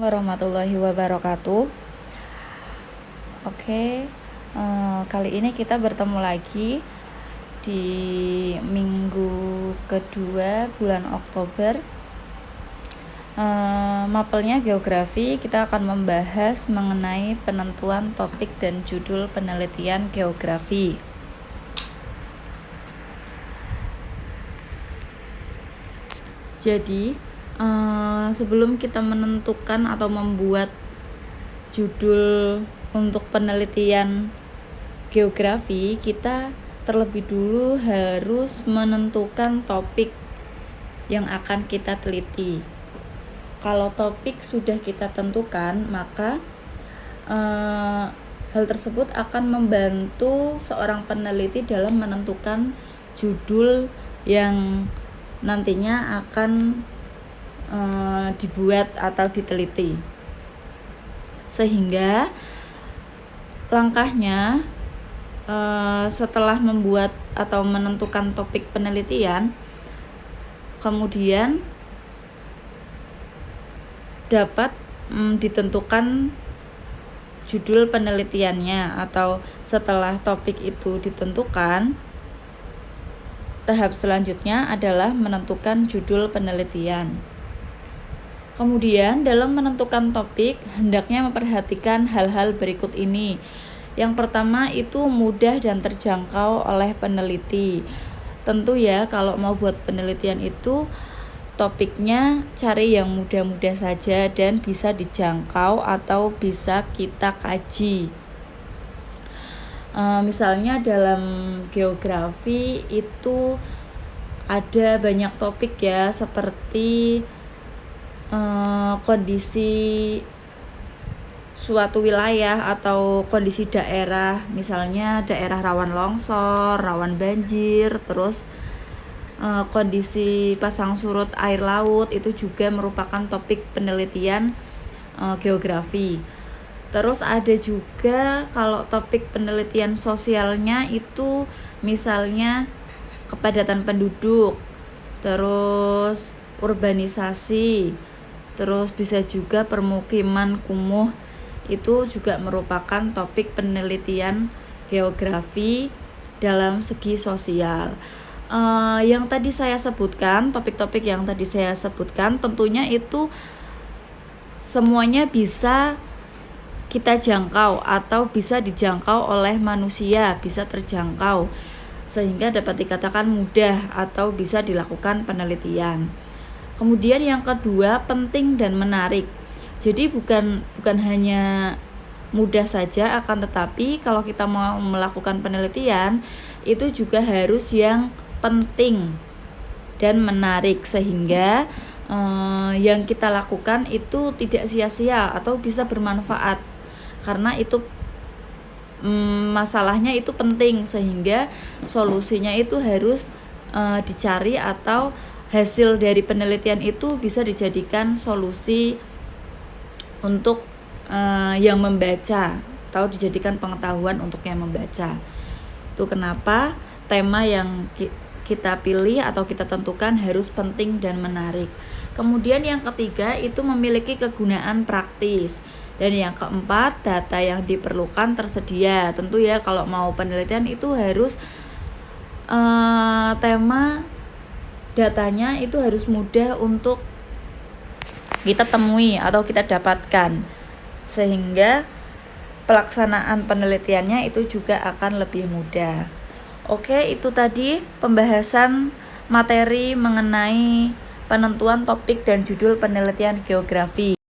Warahmatullahi wabarakatuh. Oke, kali ini kita bertemu lagi di minggu kedua bulan Oktober. Mapelnya geografi, kita akan membahas mengenai penentuan topik dan judul penelitian geografi. Jadi sebelum kita menentukan atau membuat judul untuk penelitian geografi, kita terlebih dulu harus menentukan topik yang akan kita teliti. Kalau topik sudah kita tentukan, maka hal tersebut akan membantu seorang peneliti dalam menentukan judul yang nantinya akan dibuat atau diteliti. Sehingga langkahnya setelah membuat atau menentukan topik penelitian, kemudian dapat ditentukan judul penelitiannya, atau setelah topik itu ditentukan, tahap selanjutnya adalah menentukan judul penelitian. Kemudian dalam menentukan topik, hendaknya memperhatikan hal-hal berikut ini. Yang pertama itu mudah dan terjangkau oleh peneliti. Tentu ya, kalau mau buat penelitian itu topiknya cari yang mudah-mudah saja dan bisa dijangkau atau bisa kita kaji. Misalnya dalam geografi itu ada banyak topik ya, seperti kondisi suatu wilayah atau kondisi daerah, misalnya daerah rawan longsor, rawan banjir, terus kondisi pasang surut air laut, itu juga merupakan topik penelitian geografi. Terus ada juga kalau topik penelitian sosialnya itu misalnya kepadatan penduduk, terus urbanisasi, terus bisa juga permukiman kumuh, itu juga merupakan topik penelitian geografi dalam segi sosial. Yang tadi saya sebutkan, topik-topik yang tadi saya sebutkan, tentunya itu semuanya bisa kita jangkau atau bisa dijangkau oleh manusia, bisa terjangkau, sehingga dapat dikatakan mudah atau bisa dilakukan penelitian. Kemudian yang kedua, penting dan menarik. Jadi bukan hanya mudah saja, akan tetapi kalau kita mau melakukan penelitian itu juga harus yang penting dan menarik, sehingga yang kita lakukan itu tidak sia-sia atau bisa bermanfaat, karena itu masalahnya itu penting, sehingga solusinya itu harus dicari, atau hasil dari penelitian itu bisa dijadikan solusi untuk yang membaca, atau dijadikan pengetahuan untuk yang membaca. Itu kenapa tema yang kita pilih atau kita tentukan harus penting dan menarik. Kemudian yang ketiga itu memiliki kegunaan praktis. Dan yang keempat, data yang diperlukan tersedia. Tentu ya, kalau mau penelitian itu harus tema datanya itu harus mudah untuk kita temui atau kita dapatkan, sehingga pelaksanaan penelitiannya itu juga akan lebih mudah. Oke, itu tadi pembahasan materi mengenai penentuan topik dan judul penelitian geografi.